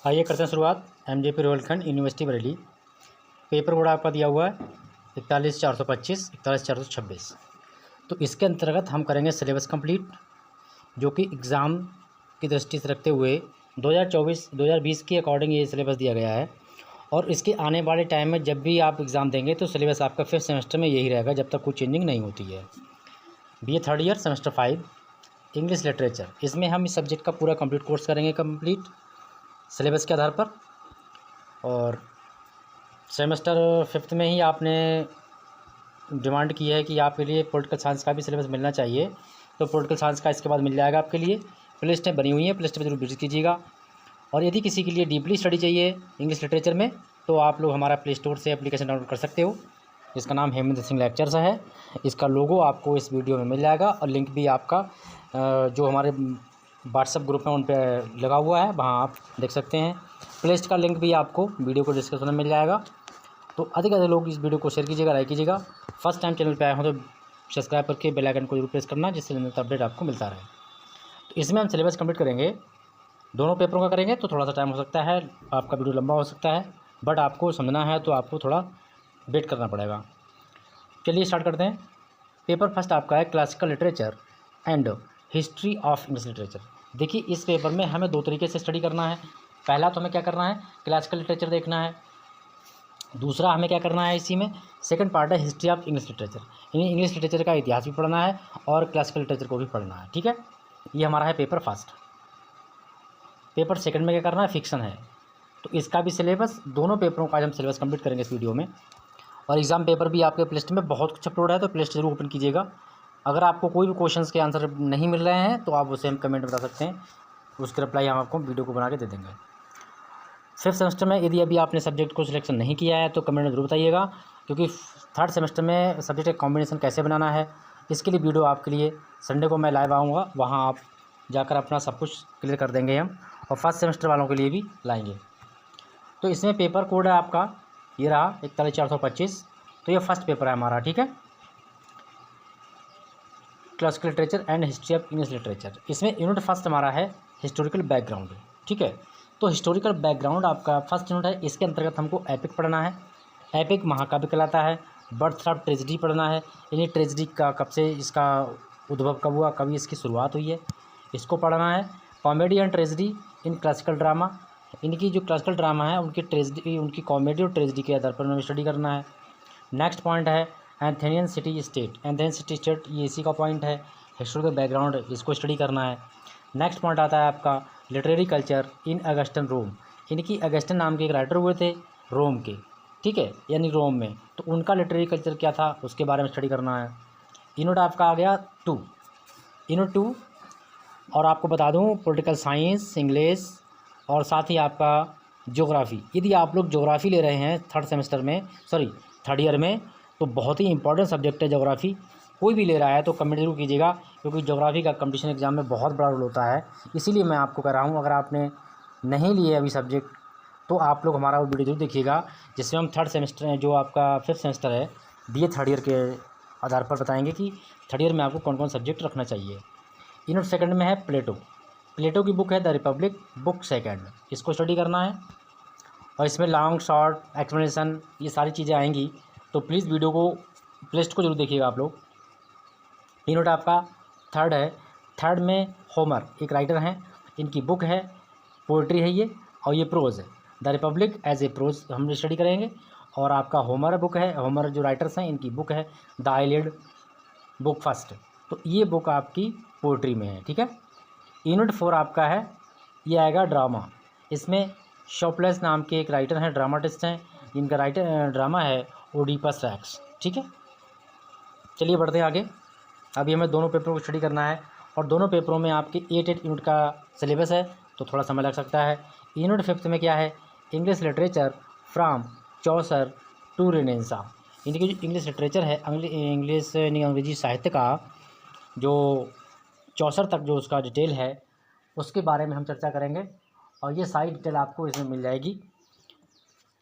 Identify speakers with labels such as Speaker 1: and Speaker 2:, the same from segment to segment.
Speaker 1: आइए करते हैं शुरुआत। MJP Rohilkhand university Bareilly. Paper code आपका दिया हुआ है 41,425 41,426। तो इसके अंतर्गत हम करेंगे सिलेबस कंप्लीट, जो कि एग्ज़ाम की दृष्टि से रखते हुए 2024-2020 के अकॉर्डिंग ये सिलेबस दिया गया है। और इसके आने वाले टाइम में जब भी आप एग्ज़ाम देंगे तो सिलेबस आपका 5th सेमेस्टर में यही रहेगा जब तक कोई चेंजिंग नहीं होती है। BA third year semester 5 English literature, इसमें हम इस सब्जेक्ट का पूरा कंप्लीट कोर्स करेंगे कंप्लीट सिलेबस के आधार पर। और सेमेस्टर 5th में ही आपने डिमांड की है कि आपके लिए पॉलिटिकल साइंस का भी सिलेबस मिलना चाहिए, तो पॉलिटिकल साइंस का इसके बाद मिल जाएगा आपके लिए। प्लेलिस्टें बनी हुई हैं, प्लेलिस्ट पर जरूर विजिट कीजिएगा। और यदि किसी के लिए डीपली स्टडी चाहिए इंग्लिश लिटरेचर में तो आप लोग हमारा प्ले स्टोर से एप्लीकेशन डाउनलोड कर सकते हो। इसका नाम हेमंत सिंह लेक्चर्स है। इसका लोगो आपको इस वीडियो में मिल जाएगा और लिंक भी आपका जो हमारे व्हाट्सएप ग्रुप में उन पर लगा हुआ है, वहाँ आप देख सकते हैं। प्लेलिस्ट का लिंक भी आपको वीडियो को डिस्क्रिप्शन में मिल जाएगा। तो अधिक अधिक लोग इस वीडियो को शेयर कीजिएगा, लाइक कीजिएगा। फर्स्ट टाइम चैनल पे आए हो तो सब्सक्राइब करके बेल आइकन को जरूर प्रेस करना, जिससे नियमित अपडेट आपको मिलता रहे। तो इसमें हम सिलेबस कंप्लीट करेंगे, दोनों पेपरों का करेंगे, तो थोड़ा सा टाइम हो सकता है, आपका वीडियो लंबा हो सकता है, बट आपको समझना है तो आपको थोड़ा वेट करना पड़ेगा। चलिए स्टार्ट करते हैं। पेपर फर्स्ट आपका है classical literature and history of English literature. देखिए इस पेपर में हमें दो तरीके से स्टडी करना है। पहला तो हमें क्या करना है, क्लासिकल लिटरेचर देखना है। दूसरा हमें क्या करना है, इसी में सेकंड पार्ट है हिस्ट्री ऑफ इंग्लिश लिटरेचर, यानी इंग्लिश लिटरेचर का इतिहास भी पढ़ना है और क्लासिकल लिटरेचर को भी पढ़ना है। ठीक है, ये हमारा है पेपर फर्स्ट। पेपर सेकंड में क्या करना है, फिक्शन है, तो इसका भी सिलेबस, दोनों पेपरों का आज हम सिलेबस कंप्लीट करेंगे इस वीडियो में। और एग्ज़ाम पेपर भी आपके प्लेलिस्ट में बहुत कुछ अपलोड है, तो प्लेलिस्ट जरूर ओपन कीजिएगा। अगर आपको कोई भी क्वेश्चंस के आंसर नहीं मिल रहे हैं तो आप उसे हम कमेंट बता सकते हैं, उसकी रिप्लाई हम आपको वीडियो को बना के दे देंगे। 5th सेमेस्टर में यदि अभी आपने सब्जेक्ट को सिलेक्शन नहीं किया है तो कमेंट में जरूर बताइएगा, क्योंकि 3rd सेमेस्टर में सब्जेक्ट का कॉम्बिनेशन कैसे बनाना है इसके लिए वीडियो आपके लिए संडे को मैं लाइव आऊँगा, वहाँ आप जाकर अपना सब कुछ क्लियर कर देंगे हम, और 1st सेमेस्टर वालों के लिए भी लाएंगे। तो इसमें पेपर कोड है आपका ये रहा 41,425। तो ये फर्स्ट पेपर है हमारा। ठीक है, classical literature and history of English literature. इसमें यूनिट फर्स्ट हमारा है हिस्टोरिकल बैकग्राउंड। ठीक है, तो हिस्टोरिकल बैकग्राउंड आपका फर्स्ट यूनिट है। इसके अंतर्गत हमको एपिक पढ़ना है। एपिक महाकाव्य कहलाता है। बर्थ ऑफ ट्रेजिडी पढ़ना है, यानी ट्रेजिडी का कब से, इसका उद्भव कब हुआ, कभी इसकी शुरुआत हुई है, इसको पढ़ना है। Comedy and tragedy in classical drama, इनकी जो क्लासिकल ड्रामा है उनकी ट्रेजिडी, उनकी कॉमेडी और ट्रेजिडी के आधार पर हमें स्टडी करना है। नेक्स्ट पॉइंट है Athenian city state. Athenian city state ये इसी का पॉइंट है, हिस्टोरिकल बैकग्राउंड, इसको स्टडी करना है। नेक्स्ट पॉइंट आता है आपका लिटरेरी कल्चर इन अगस्टन रोम। इनकी अगस्टन नाम के एक राइटर हुए थे रोम के, ठीक है, यानी रोम में, तो उनका लिटरेरी कल्चर क्या था उसके बारे में स्टडी करना है। यूनिट आपका आ गया 2, यूनिट 2। और आपको बता दूं पॉलिटिकल साइंस, इंग्लिश और साथ ही आपका ज्योग्राफी। यदि आप लोग ज्योग्राफी ले रहे हैं 3rd ईयर में, तो बहुत ही इंपॉर्टेंट सब्जेक्ट है ज्योग्राफी। कोई भी ले रहा है तो कमेंट जरूर कीजिएगा, क्योंकि ज्योग्राफी का कंपटीशन एग्जाम में बहुत बड़ा रोल होता है। इसीलिए मैं आपको कह रहा हूँ, अगर आपने नहीं लिए अभी सब्जेक्ट तो आप लोग हमारा वो वीडियो जरूर देखिएगा, जिसमें हम 3rd सेमेस्टर है, जो आपका 5th सेमेस्टर है, BA थर्ड ईयर के आधार पर बताएंगे कि 3rd ईयर में आपको कौन कौन सब्जेक्ट रखना चाहिए। यूनिट सेकंड में है प्लेटो। प्लेटो की बुक है द रिपब्लिक, बुक सेकंड, इसको स्टडी करना है। और इसमें लॉन्ग शॉर्ट एक्सप्लेनेशन ये सारी चीज़ें आएंगी, तो प्लीज़ वीडियो को, प्लेलिस्ट को जरूर देखिएगा आप लोग। यूनिट आपका 3rd है। 3rd में होमर एक राइटर हैं, इनकी बुक है, पोइट्री है ये, और ये प्रोज़ है। The Republic as a prose हम स्टडी करेंगे। और आपका होमर बुक है, होमर जो राइटर्स हैं इनकी बुक है द आइलिड, बुक फर्स्ट, तो ये बुक आपकी पोइट्री में है। ठीक है, यूनिट 4 आपका है, ये आएगा ड्रामा। इसमें शॉपलेस नाम के एक राइटर हैं, ड्रामाटिस्ट हैं, इनका राइटर ड्रामा है ओडिपस रैक्स। ठीक है, चलिए बढ़ते हैं आगे। अभी हमें दोनों पेपरों को स्टडी करना है, और दोनों पेपरों में आपके 8 यूनिट का सिलेबस है, तो थोड़ा समय लग सकता है। यूनिट 5th में क्या है, English literature from Chaucer to Renaissance. इनकी जो इंग्लिश लिटरेचर है, इंग्लिश यानी अंग्रेजी साहित्य का जो चौसर तक जो उसका डिटेल है उसके बारे में हम चर्चा करेंगे, और ये सारी डिटेल आपको इसमें मिल जाएगी।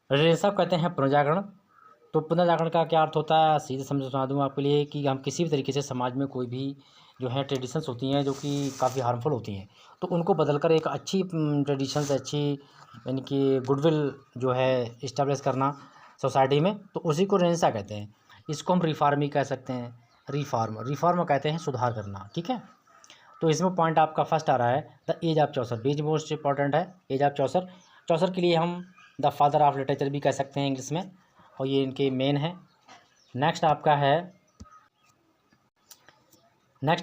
Speaker 1: रेनेसा कहते हैं पुनर्जागरण। तो पुनर्जागरण का क्या अर्थ होता है, सीधे समझा दूँ आपके लिए, कि हम किसी भी तरीके से समाज में कोई भी जो है ट्रेडिशंस होती हैं जो कि काफ़ी हार्मफुल होती हैं, तो उनको बदल कर एक अच्छी ट्रेडिशंस, अच्छी यानी कि गुडविल जो है इस्टेब्लिश करना सोसाइटी में, तो उसी को रेनेसां कहते हैं। इसको हम रिफार्मी कह सकते हैं, रिफॉर्म कहते हैं सुधार करना, ठीक है। तो इसमें पॉइंट आपका फर्स्ट आ रहा है द एज ऑफ चौसर, बीच मोस्ट इंपॉर्टेंट है एज ऑफ चौसर। चौसर के लिए हम द फादर ऑफ लिटरेचर भी कह सकते हैं इंग्लिश में, और ये इनके मेन है। नेक्स्ट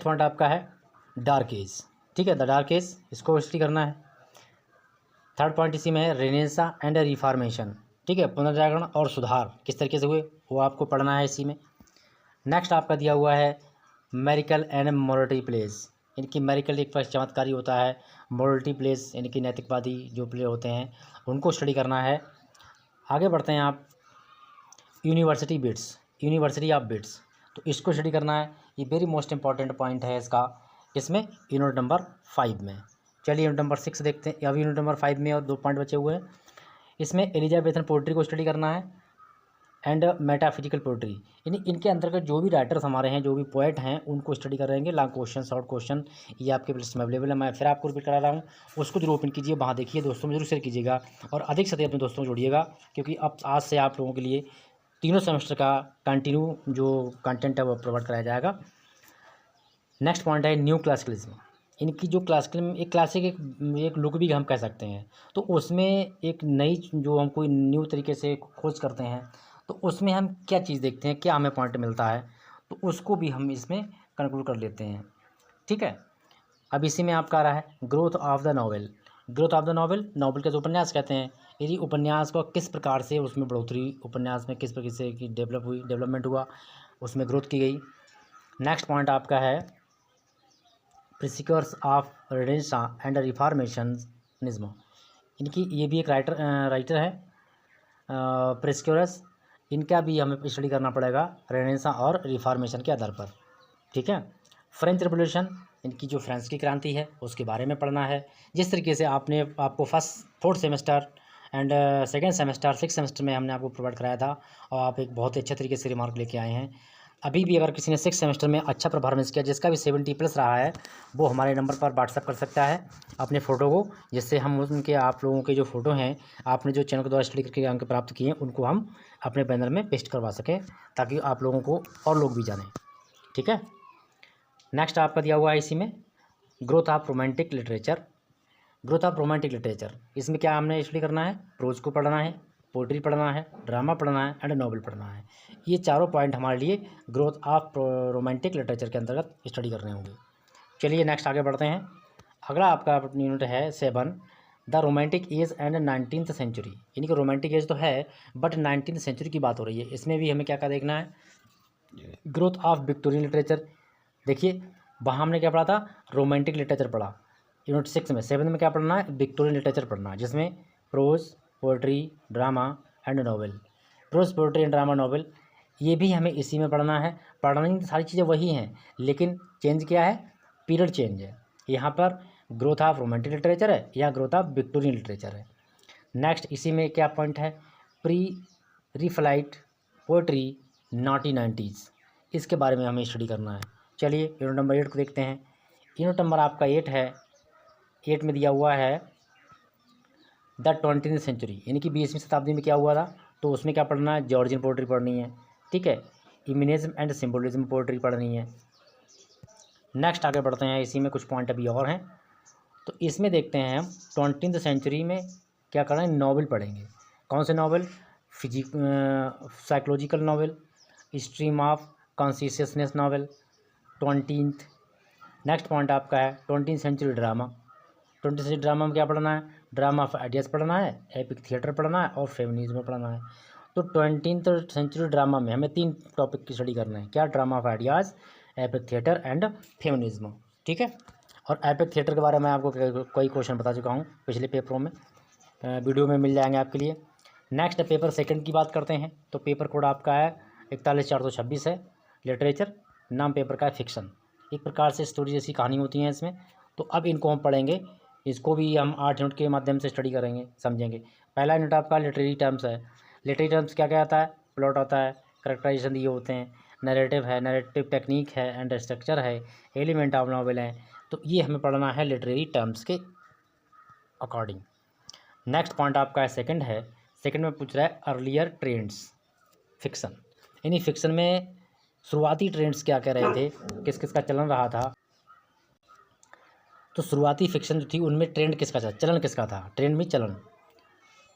Speaker 1: पॉइंट आपका है डार्क एज, ठीक है, द डार्क एज, इसको स्टडी करना है। थर्ड पॉइंट इसी में है रेनेसां एंड रिफॉर्मेशन, ठीक है, पुनर्जागरण और सुधार किस तरीके से हुए वो आपको पढ़ना है इसी में। नेक्स्ट आपका दिया हुआ है मेरिकल एंड मोरलिटी प्लेस, इनकी मेरिकल एक चमत्कारी होता है, मोरलिटी प्लेस यानी कि नैतिकवादी जो प्ले होते हैं उनको स्टडी करना है। आगे बढ़ते हैं आप, यूनिवर्सिटी ऑफ बिट्स, तो इसको स्टडी करना है। ये वेरी मोस्ट इंपॉर्टेंट पॉइंट है इसका, इसमें यूनिट नंबर 5 में। चलिए यूनिट नंबर 6 देखते हैं, अभी यूनिट नंबर 5 में और 2 पॉइंट बचे हुए हैं। इसमें एलिजाबेथन पोइट्री को स्टडी करना है एंड मेटाफिजिकल पोइट्री, यानी इनके अंतर्गत जो भी राइटर्स हमारे हैं, जो भी पोएट हैं, उनको स्टडी करेंगे। लॉन्ग क्वेश्चन, शॉर्ट क्वेश्चन, ये आपके लिस्ट में अवेलेबल है, मैं फिर आपको रिपीट करा रहा हूँ, उसको जरूर ओपन कीजिए, वहाँ देखिए, दोस्तों में जरूर शेयर कीजिएगा और अधिक से अधिक अपने दोस्तों को जोड़िएगा, क्योंकि अब आज से आप लोगों के लिए तीनों सेमेस्टर का कंटिन्यू जो कंटेंट है वो प्रोवाइड कराया जाएगा। नेक्स्ट पॉइंट है न्यू क्लासिकलिज्म, इनकी जो क्लासिकल एक क्लासिक एक लुक भी हम कह सकते हैं, तो उसमें एक नई जो हम कोई न्यू तरीके से खोज करते हैं, तो उसमें हम क्या चीज़ देखते हैं, क्या हमें पॉइंट मिलता है, तो उसको भी हम इसमें कंक्लूड कर लेते हैं, ठीक है। अब इसी में आपका आ रहा है growth of the novel, novel के जो उपन्यास कहते हैं, यदि उपन्यास को किस प्रकार से उसमें बढ़ोतरी, उपन्यास में किस प्रकार से की डेवलपमेंट हुआ, उसमें ग्रोथ की गई। नेक्स्ट पॉइंट आपका है प्रिंसिपल्स ऑफ रेनेसां एंड रिफॉर्मेशनिज्म, इनकी ये भी एक राइटर है प्रिस्क्योरस, इनका भी हमें स्टडी करना पड़ेगा रेनेसां और रिफॉर्मेशन के आधार पर, ठीक है। फ्रेंच रेवोल्यूशन, इनकी जो फ्रांस की क्रांति है उसके बारे में पढ़ना है। जिस तरीके से आपको fourth semester and second semester, six semester में हमने आपको प्रोवाइड कराया था, और आप एक बहुत ही अच्छे तरीके से रिमार्क लेके आए हैं। अभी भी अगर किसी ने सिक्स सेमेस्टर में अच्छा परफॉर्मेंस किया, जिसका भी 70+ रहा है, वो हमारे नंबर पर व्हाट्सअप कर सकता है अपने फ़ोटो को, जिससे हम उनके, आप लोगों के जो फ़ोटो हैं आपने जो चैनल के द्वारा स्टडी करके अंक प्राप्त किए हैं, उनको हम अपने बैनर में पेस्ट करवा सकें, ताकि आप लोगों को और लोग भी जानें, ठीक है। नेक्स्ट आपका दिया हुआ है इसी में ग्रोथ ऑफ रोमांटिक लिटरेचर, इसमें क्या हमने स्टडी करना है, प्रोज को पढ़ना है, पोइट्री पढ़ना है, ड्रामा पढ़ना है एंड नॉवल पढ़ना है। ये चारों पॉइंट हमारे लिए ग्रोथ ऑफ रोमांटिक लिटरेचर के अंतर्गत स्टडी करने होंगे। चलिए नेक्स्ट आगे बढ़ते हैं। अगला आपका यूनिट है 7 the romantic age and 19th century, यानी कि रोमांटिक एज तो है बट 19th सेंचुरी की बात हो रही है। इसमें भी हमें क्या क्या देखना है, ग्रोथ ऑफ विक्टोरियन लिटरेचर। देखिए वहाँ हमने क्या पढ़ा था, रोमांटिक लिटरेचर पढ़ा। यूनिट 6 में 7 में क्या पढ़ना है, विक्टोरियन लिटरेचर पढ़ना है, जिसमें prose, poetry, drama and novel. Prose, poetry and drama, novel, ये भी हमें इसी में पढ़ना है। पढ़ने की सारी चीज़ें वही हैं, लेकिन चेंज क्या है, पीरियड चेंज है। यहाँ पर ग्रोथ ऑफ रोमांटिक लिटरेचर है या ग्रोथ ऑफ विक्टोरियन लिटरेचर है। नेक्स्ट इसी में क्या पॉइंट है, प्री रिफ्लाइट पोइट्री 1990s, इसके बारे में हमें स्टडी करना है। चलिए यूनिट नंबर 8 को देखते हैं। यूनिट नंबर आपका 8 है, 8 में दिया हुआ है द 20th सेंचुरी, यानी कि 20वीं शताब्दी में क्या हुआ था, तो उसमें क्या पढ़ना है, जॉर्जियन पोइट्री पढ़नी है, ठीक है। इमेजिज्म एंड सिम्बोलिज्म पोइट्री पढ़नी है। नेक्स्ट आगे बढ़ते हैं, इसी में कुछ पॉइंट अभी और हैं, तो इसमें देखते हैं हम 20th सेंचुरी में क्या करना है, नॉवल पढ़ेंगे। कौन से novel, psychological novel, stream of consciousness novel, 20th। Next point आपका है 20th century drama. 20th century drama में क्या पढ़ना है, ड्रामा ऑफ आइडियाज़ पढ़ना है, एपिक थिएटर पढ़ना है और फेमिनिज्म पढ़ना है। तो 20th सेंचुरी ड्रामा में हमें 3 टॉपिक की स्टडी करना है, क्या, drama of ideas, epic theatre and feminism, ठीक है। और एपिक थिएटर के बारे में आपको कोई क्वेश्चन बता चुका हूँ पिछले पेपरों में, वीडियो में मिल जाएंगे आपके लिए। नेक्स्ट पेपर सेकंड की बात करते हैं, तो पेपर कोड आपका है 41,426 है, लिटरेचर, नाम पेपर का है फिक्शन। एक प्रकार से स्टोरी जैसी कहानी होती हैं इसमें, तो अब इनको हम पढ़ेंगे, इसको भी हम 8 यूनिट के माध्यम से स्टडी करेंगे, समझेंगे। पहला यूनिट आपका लिटरेरी टर्म्स है। लिटरेरी टर्म्स क्या क्या आता है, प्लॉट होता है, करेक्टराइजेशन दिए होते हैं, नैरेटिव है, नैरेटिव टेक्निक है एंड स्ट्रक्चर है, एलिमेंट ऑफ नॉवेल है। तो ये हमें पढ़ना है लिटरेरी टर्म्स के अकॉर्डिंग। नेक्स्ट पॉइंट आपका है सेकंड में पूछ रहा है अर्लियर ट्रेंड्स फिक्शन, यानी फिक्शन में शुरुआती ट्रेंड्स क्या कह रहे थे, किस किस का चलन रहा था। तो शुरुआती फिक्शन जो थी उनमें ट्रेंड किसका था, चलन किसका था, ट्रेंड में चलन।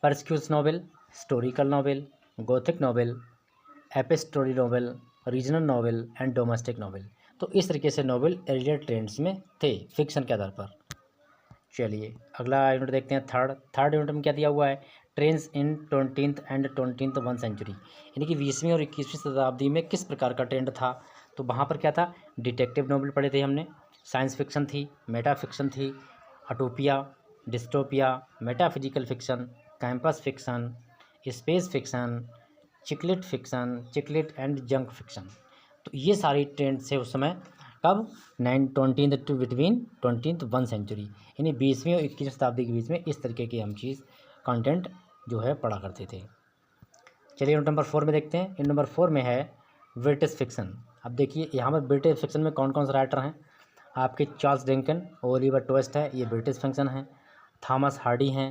Speaker 1: Picaresque novel, historical novel, gothic novel, epistolary novel, regional novel and domestic novel. तो इस तरीके से नॉवेल एरियर ट्रेंड्स में थे फिक्शन के आधार पर। चलिए अगला यूनिट देखते हैं थर्ड यूनिट में क्या दिया हुआ है, trends in 20th and 21st century, यानी कि 20वीं और 21वीं शताब्दी में किस प्रकार का ट्रेंड था। तो वहाँ पर क्या था, डिटेक्टिव नॉवेल पढ़े थे हमने, साइंस फिक्शन थी, मेटा फिक्शन थी, utopia, dystopia, metaphysical fiction, campus fiction, space fiction, chick lit and junk fiction. तो ये सारी ट्रेंड्स है उस समय, कब 20th to between 21st century, यानी 20वीं और 21वीं शताब्दी के बीच में इस तरीके की हम चीज़ कंटेंट जो है पढ़ा करते थे। चलिए यूनिट नंबर 4 में देखते हैं। यूनिट नंबर 4 में है ब्रिटिश फिक्शन। अब देखिए यहाँ पर ब्रिटिश फिक्शन में कौन कौन से राइटर हैं, आपके चार्ल्स डिकन, ओलिवर ट्विस्ट है, ये ब्रिटिश फिक्शन है। थॉमस हार्डी हैं,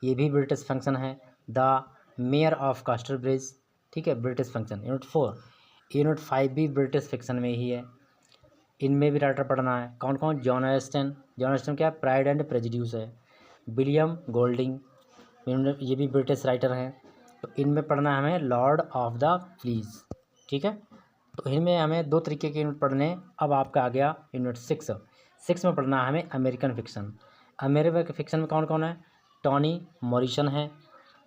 Speaker 1: ये भी ब्रिटिश फिक्शन है। द मेयर ऑफ कास्टरब्रिज, ठीक है, ब्रिटिश फिक्शन। यूनिट 4, यूनिट 5 भी ब्रिटिश फिक्शन में ही है, इनमें भी राइटर पढ़ना है। कौन कौन, जॉन ऑस्टन क्या, प्राइड एंड प्रेजुडियूस है। विलियम गोल्डिंग, ये भी ब्रिटिश राइटर हैं। तो इनमें पढ़ना है हमें लॉर्ड ऑफ द फ्लीज, ठीक है। तो इनमें हमें 2 तरीके के यूनिट पढ़ने हैं। अब आपका आ गया यूनिट 6 में पढ़ना है हमें अमेरिकन फिक्शन। अमेरिकन फिक्शन में कौन कौन है, टॉनी मॉरिसन है,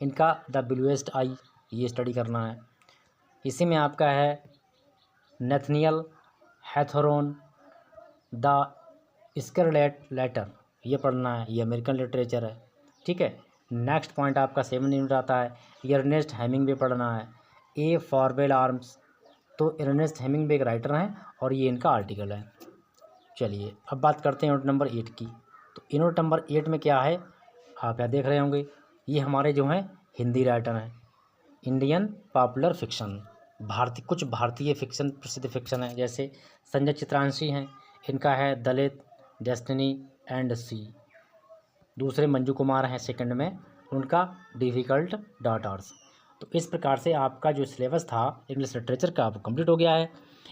Speaker 1: इनका द ब्लूएस्ट आई, ये स्टडी करना है। इसी में आपका है नेथनियल हैथोरन, द स्कारलेट लेटर, ये पढ़ना है, ये अमेरिकन लिटरेचर है, ठीक है। नेक्स्ट पॉइंट आपका 7 यूनिट आता है, अर्नेस्ट हेमिंग्वे पढ़ना है, ए फॉरवेल आर्म्स। तो अर्नेस्ट हेमिंग्वे एक राइटर हैं और ये इनका आर्टिकल है। चलिए अब बात करते हैं यूनिट नंबर 8 की। तो यूनिट नंबर 8 में क्या है, आप यहाँ देख रहे होंगे, ये हमारे जो हैं हिंदी राइटर हैं, इंडियन पॉपुलर फिक्शन, कुछ भारतीय फिक्शन, प्रसिद्ध फिक्शन है, जैसे संजय चित्रांशी हैं, इनका है दलित, डेस्टिनी एंड सी। दूसरे मंजू कुमार हैं सेकंड में, उनका डिफ़िकल्ट डॉटर्स। तो इस प्रकार से आपका जो सिलेबस था इंग्लिश लिटरेचर का वो कंप्लीट हो गया है।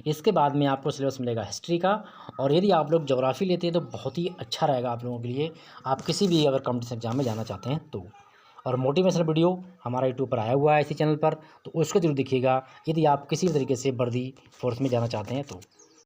Speaker 1: इसके बाद में आपको सिलेबस मिलेगा हिस्ट्री का, और यदि आप लोग ज्योग्राफी लेते हैं तो बहुत ही अच्छा रहेगा आप लोगों के लिए, आप किसी भी अगर कॉम्पिटिशन एग्जाम में जाना चाहते हैं तो। और मोटिवेशनल वीडियो हमारा यूट्यूब पर आया हुआ है इसी चैनल पर, तो उसको जरूर देखिएगा यदि आप किसी भी तरीके से वर्दी फोर्स में जाना चाहते हैं तो।